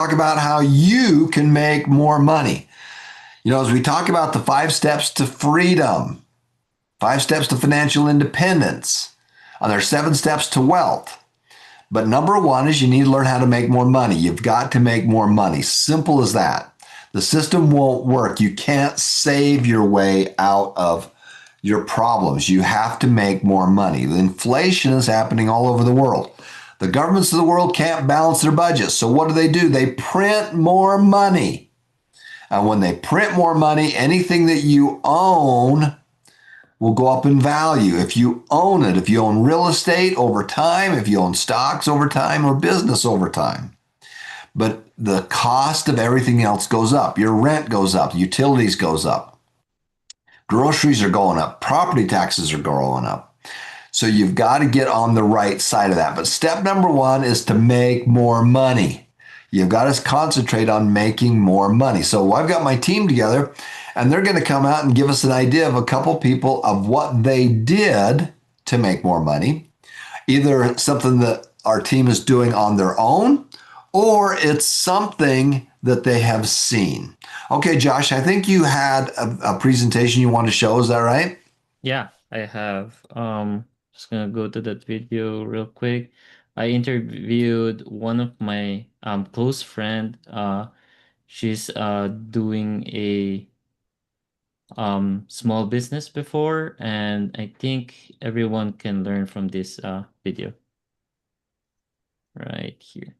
talk about how you can make more money. As we talk about the 5 steps to freedom, 5 steps to financial independence, and there's 7 steps to wealth. But number one is you need to learn how to make more money. You've got to make more money. Simple as that. The system won't work. You can't save your way out of your problems. You have to make more money. The inflation is happening all over the world. The governments of the world can't balance their budgets. So what do? They print more money. And when they print more money, anything that you own will go up in value. If you own it, if you own real estate over time, if you own stocks over time or business over time. But the cost of everything else goes up. Your rent goes up, utilities goes up. Groceries are going up, property taxes are going up. So you've got to get on the right side of that. But step number one is to make more money. You've got to concentrate on making more money. So I've got my team together, and they're going to come out and give us an idea of a couple people of what they did to make more money. Either something that our team is doing on their own, or it's something that they have seen. Okay, Josh, I think you had a presentation you want to show. Is that right? Yeah, I have. Just gonna go to that video real quick. I interviewed one of my close friend. She's doing a small business before, and I think everyone can learn from this video right here.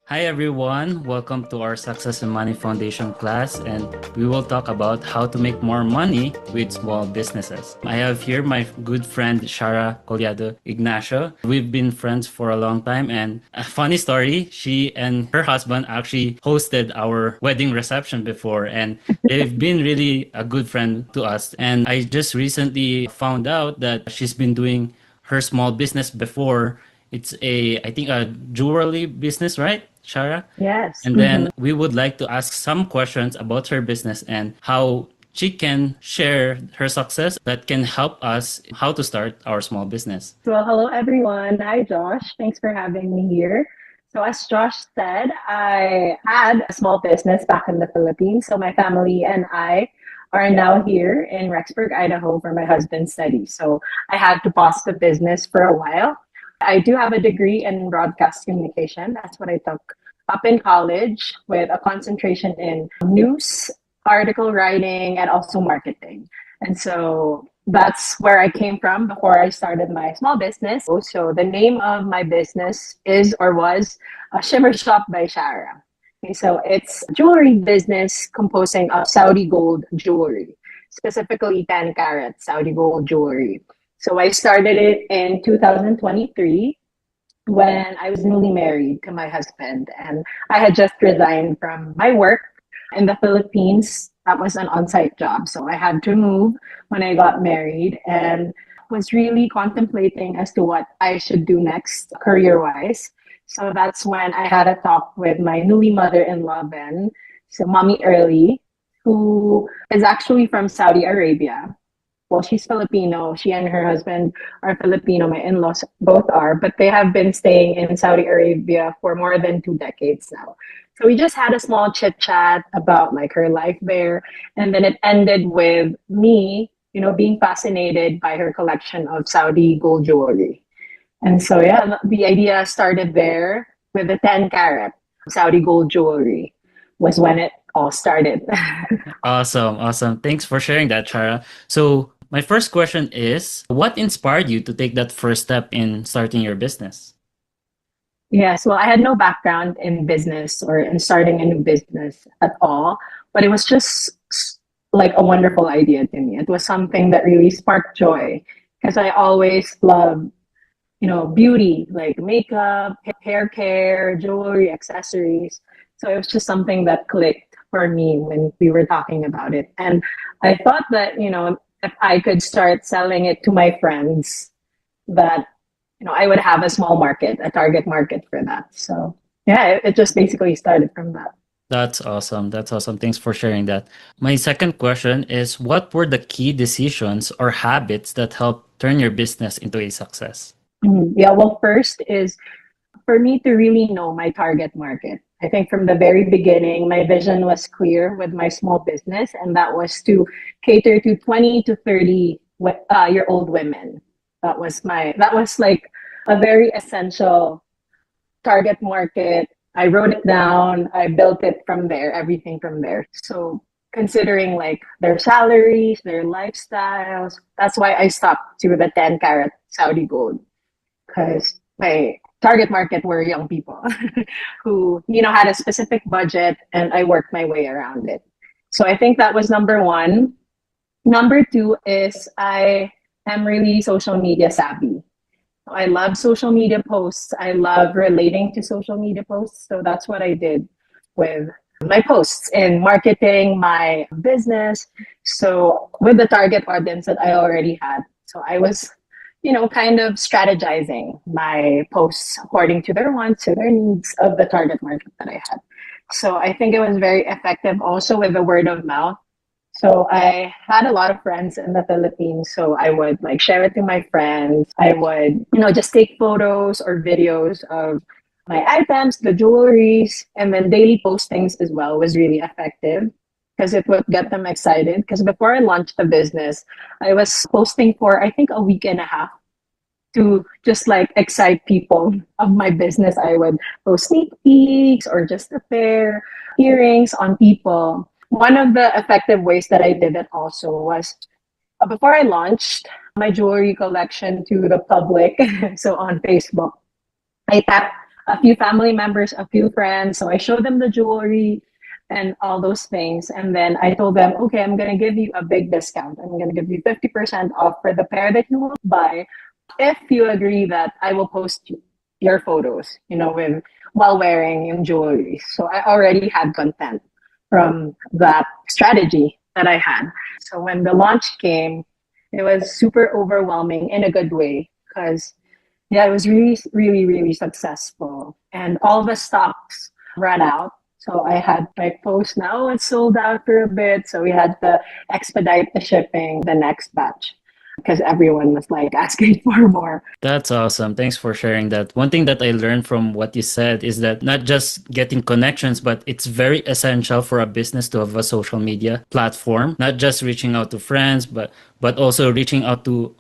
Hi everyone, welcome to our Success and Money Foundation class, and we will talk about how to make more money with small businesses. I have here my good friend Shara Collado Ignacio. We've been friends for a long time, and a funny story, she and her husband actually hosted our wedding reception before, and they've been really a good friend to us. And I just recently found out that she's been doing her small business before. It's I think a jewelry business, right, Shara? Yes. And then we would like to ask some questions about her business and how she can share her success that can help us how to start our small business. Well, hello everyone. Hi, Josh. Thanks for having me here. So, as Josh said, I had a small business back in the Philippines. So, my family and I are now here in Rexburg, Idaho, for my husband's studies. So, I had to pause the business for a while. I do have a degree in broadcast communication. That's what I took up in college with a concentration in news, article writing, and also marketing. And so that's where I came from before I started my small business. So the name of my business is or was Shimmer Shop by Shara. Okay, so it's a jewelry business composing of Saudi gold jewelry, specifically 10 carat Saudi gold jewelry. So I started it in 2023 when I was newly married to my husband, and I had just resigned from my work in the Philippines. That was an on-site job. So I had to move when I got married and was really contemplating as to what I should do next career-wise. So that's when I had a talk with my newly mother-in-law, Ben, so Mommy Early, who is actually from Saudi Arabia. Well, she's Filipino. She and her husband are Filipino. My in-laws both are, but they have been staying in Saudi Arabia for more than 2 decades now. So we just had a small chit chat about like her life there, and then it ended with me, being fascinated by her collection of Saudi gold jewelry. And so yeah, the idea started there with the 10 carat Saudi gold jewelry was when it all started. Awesome, awesome. Thanks for sharing that, Shara. So my first question is, what inspired you to take that first step in starting your business? Yes, well, I had no background in business or in starting a new business at all, but it was just like a wonderful idea to me. It was something that really sparked joy because I always loved, beauty, like makeup, hair care, jewelry, accessories. So it was just something that clicked for me when we were talking about it. And I thought that, if I could start selling it to my friends, that I would have a small market, a target market for that. So yeah, it just basically started from that. That's awesome. That's awesome. Thanks for sharing that. My second question is, what were the key decisions or habits that helped turn your business into a success? Yeah, well, first is for me to really know my target market. I think from the very beginning, my vision was clear with my small business, and that was to cater to 20 to 30 year old women. That was like a very essential target market. I wrote it down, I built it from there, everything from there. So considering like their salaries, their lifestyles, that's why I stopped to the 10 carat Saudi gold, because my target market were young people who, had a specific budget, and I worked my way around it. So I think that was number one. Number two is I am really social media savvy. I love social media posts. I love relating to social media posts. So that's what I did with my posts in marketing, my business. So with the target audience that I already had. So I was, kind of strategizing my posts according to their wants, to their needs of the target market that I had. So I think it was very effective also with the word of mouth. So I had a lot of friends in the Philippines, so I would like share it to my friends. I would, just take photos or videos of my items, the jewelries, and then daily postings as well was really effective because it would get them excited. Because before I launched the business, I was posting for I think a week and a half to just like excite people of my business. I would post sneak peeks or just a pair earrings on people. One of the effective ways that I did it also was before I launched my jewelry collection to the public, so on Facebook, I tapped a few family members, a few friends. So I showed them the jewelry and all those things. And then I told them, okay, I'm going to give you a big discount. I'm going to give you 50% off for the pair that you will buy if you agree that I will post your photos, with while wearing your jewelry. So I already had content from that strategy that I had. So when the launch came, it was super overwhelming in a good way because yeah, it was really, really, really successful. And all the stocks ran out. So I had my post now, it's sold out for a bit. So we had to expedite the shipping the next batch because everyone was like asking for more. That's awesome. Thanks for sharing that. One thing that I learned from what you said is that not just getting connections, but it's very essential for a business to have a social media platform, not just reaching out to friends, but also reaching out to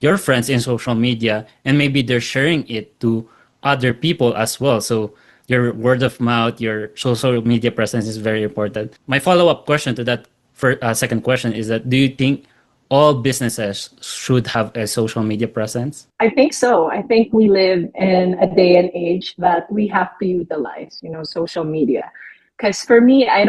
your friends in social media, and maybe they're sharing it to other people as well. So your word of mouth, your social media presence is very important. My follow-up question to that second question is that do you think all businesses should have a social media presence? I think so. I think we live in a day and age that we have to utilize, social media. Because for me, I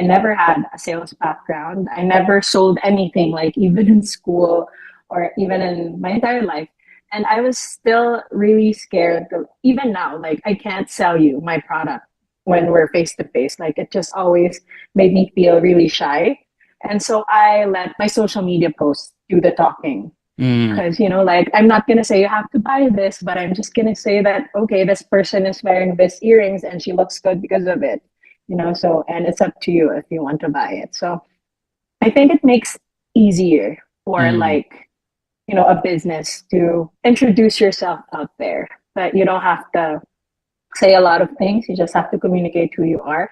never had a sales background. I never sold anything, like even in school or even in my entire life. And I was still really scared. Even now, like I can't sell you my product when we're face to face. Like it just always made me feel really shy. And so I let my social media posts do the talking. Mm. Because, like I'm not going to say you have to buy this, but I'm just going to say that, okay, this person is wearing this earrings and she looks good because of it. So, and it's up to you if you want to buy it. So I think it makes easier for Mm. like, a business to introduce yourself out there. That you don't have to say a lot of things. You just have to communicate who you are.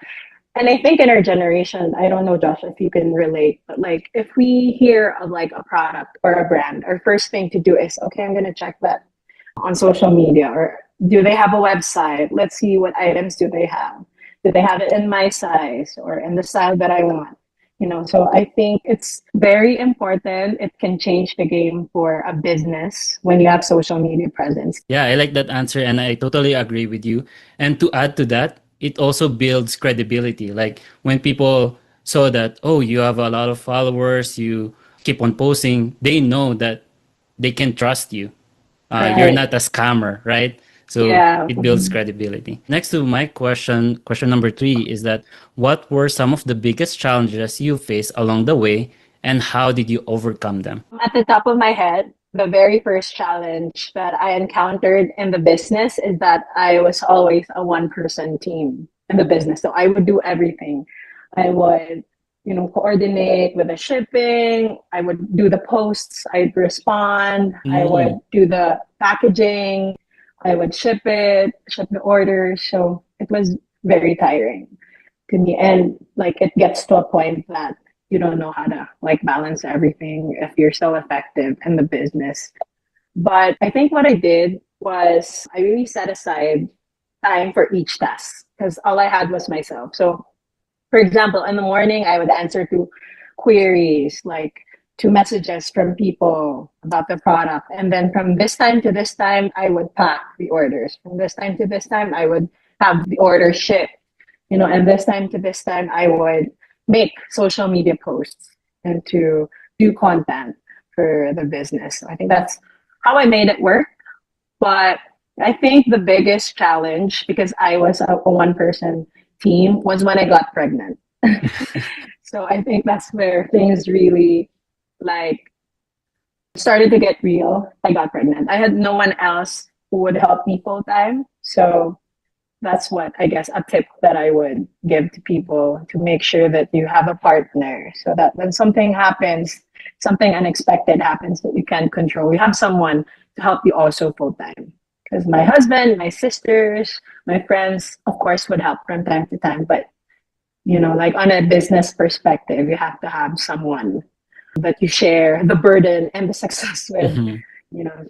And I think in our generation, I don't know, Josh, if you can relate, but like if we hear of like a product or a brand, our first thing to do is, okay, I'm going to check that on social media, or do they have a website? Let's see what items do they have. Do they have it in my size or in the style that I want? So I think it's very important. It can change the game for a business when you have social media presence. Yeah, I like that answer and I totally agree with you. And to add to that, it also builds credibility. Like when people saw that, oh, you have a lot of followers, you keep on posting, they know that they can trust you. You're Right. not a scammer, right? So Yeah. it builds credibility. Next to my question number three is that what were some of the biggest challenges you faced along the way and how did you overcome them? At the top of my head, the very first challenge that I encountered in the business is that I was always a one person team in the business. So I would do everything. I would coordinate with the shipping. I would do the posts. I'd respond. I would Mm. do the packaging. I would ship the orders. So it was very tiring to me. And like it gets to a point that you don't know how to like balance everything if you're so effective in the business. But I think what I did was I really set aside time for each task because all I had was myself. So for example, in the morning, I would answer to queries, like to messages from people about the product. And then from this time to this time, I would pack the orders. From this time to this time, I would have the order shipped, and this time to this time, I would make social media posts and to do content for the business. So I think that's how I made it work. But I think the biggest challenge, because I was a one person team, was when I got pregnant. So I think that's where things really like started to get real. I got pregnant. I had no one else who would help me full time. So that's what I guess a tip that I would give to people to make sure that you have a partner so that when something happens, something unexpected happens that you can't control, you have someone to help you also full time. Because my husband, my sisters, my friends, of course, would help from time to time. But, like on a business perspective, you have to have someone that you share the burden and the success with, Mhm.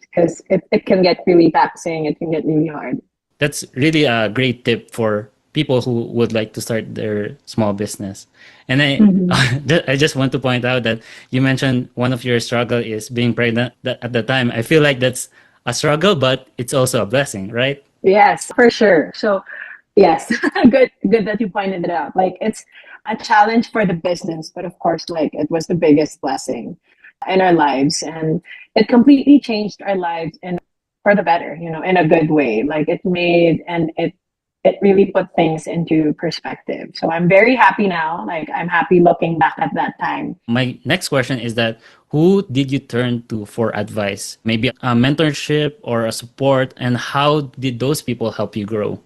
because it can get really taxing, it can get really hard. That's really a great tip for people who would like to start their small business. And Mhm. I just want to point out that you mentioned one of your struggle is being pregnant at the time. I feel like that's a struggle, but it's also a blessing, right? Yes, for sure. So, yes, good that you pointed it out. Like it's a challenge for the business, but of course, like it was the biggest blessing in our lives, and it completely changed our lives and for the better. In a good way. Like it made and it really put things into perspective. So I'm very happy now. Like I'm happy looking back at that time. My next question is that who did you turn to for advice? Maybe a mentorship or a support, and how did those people help you grow?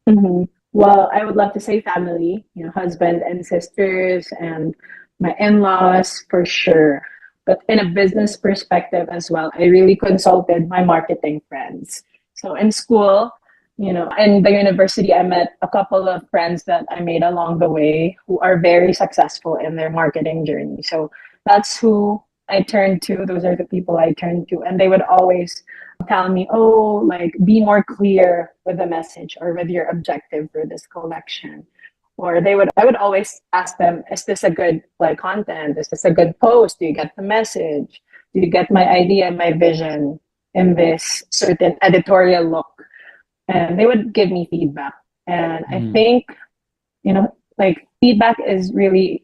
Mhm. Well, I would love to say family, husband and sisters and my in-laws for sure. But in a business perspective as well, I really consulted my marketing friends. So in school, in the university, I met a couple of friends that I made along the way who are very successful in their marketing journey. So that's who I turned to. Those are the people I turned to. And they would always tell me, oh, like be more clear with the message or with your objective for this collection. Or I would always ask them, is this a good like content? Is this a good post? Do you get the message? Do you get my idea, my vision in this certain editorial look? And they would give me feedback. And I Mm. think, like feedback is really,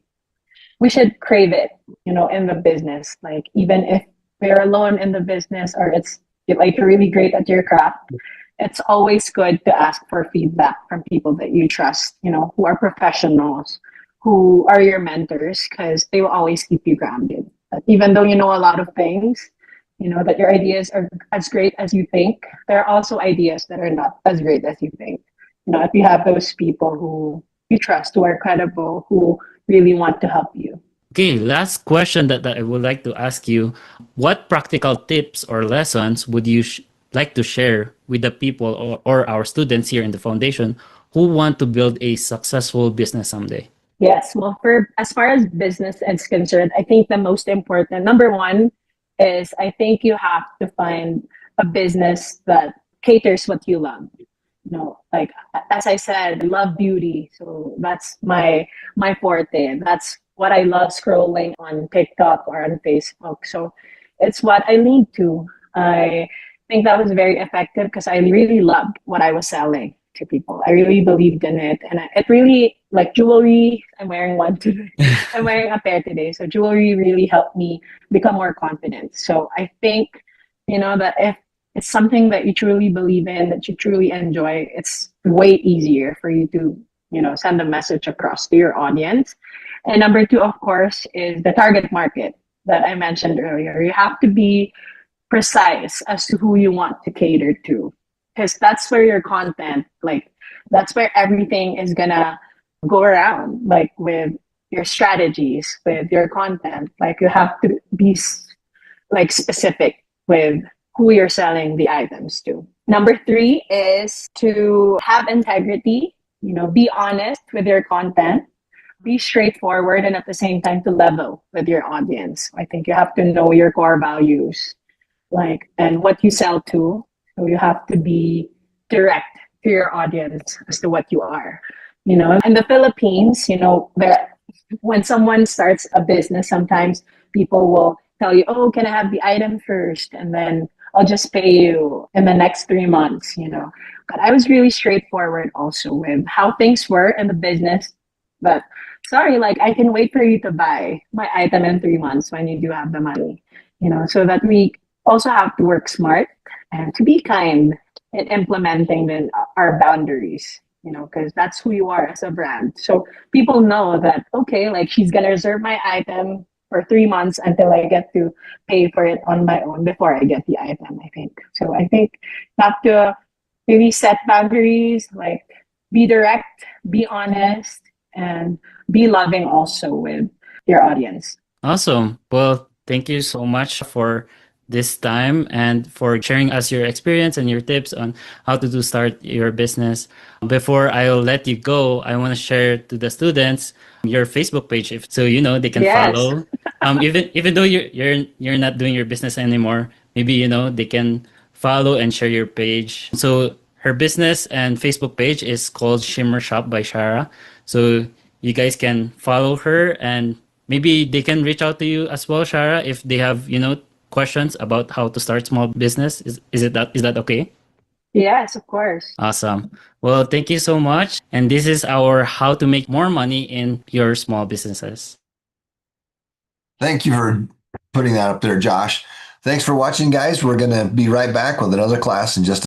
we should crave it, in the business. Like even if we're alone in the business or it's like you're really great at your craft, it's always good to ask for feedback from people that you trust, who are professionals, who are your mentors, because they will always keep you grounded. But even though you know a lot of things, that your ideas are as great as you think, there are also ideas that are not as great as you think. If you have those people who you trust, who are credible, who really want to help you. Okay, last question that I would like to ask you. What practical tips or lessons would you like to share with the people or our students here in the foundation who want to build a successful business someday? Yes, well, for as far as business is concerned, I think the most important number one is I think you have to find a business that caters what you love. Like as I said, I love beauty, so that's my forte. That's what I love scrolling on TikTok or on Facebook. So it's what I lean to. I think that was very effective because I really loved what I was selling to people. I really believed in it, and it really like jewelry. I'm wearing one today. I'm wearing a pair today, so jewelry really helped me become more confident. So I think that if it's something that you truly believe in, that you truly enjoy, it's way easier for you to send a message across to your audience. And number two, of course, is the target market that I mentioned earlier. You have to be precise as to who you want to cater to, because that's where your content, like that's where everything is gonna go around, like with your strategies with your content. Like you have to be like specific with who you're selling the items to. Number three is to have integrity, be honest with your content, be straightforward, and at the same time to level with your audience. I think you have to know your core values, like, and what you sell to. So you have to be direct to your audience as to what you are. In the Philippines, when someone starts a business, sometimes people will tell you, "Oh, can I have the item first? And then I'll just pay you in the next 3 months." But I was really straightforward also with how things were in the business. But sorry, like I can wait for you to buy my item in 3 months when you do have the money, so that we also have to work smart and to be kind in implementing our boundaries, because that's who you are as a brand. So people know that, okay, like she's going to reserve my item for 3 months until I get to pay for it on my own before I get the item, I think. So I think you have to really set boundaries, like be direct, be honest, and be loving also with your audience. Awesome. Well, thank you so much for this time and for sharing us your experience and your tips on how to start your business. Before I'll let you go, I want to share to the students your Facebook page, if so they can Yes. follow. Even though you're not doing your business anymore, maybe they can follow and share your page. So her business and Facebook page is called Shimmer Shop by Shara. So you guys can follow her, and maybe they can reach out to you as well, Shara, if they have questions about how to start small business. Is that okay? Yes, of course. Awesome. Well, thank you so much. And this is our how to make more money in your small businesses. Thank you for putting that up there, Josh. Thanks for watching, guys. We're going to be right back with another class in just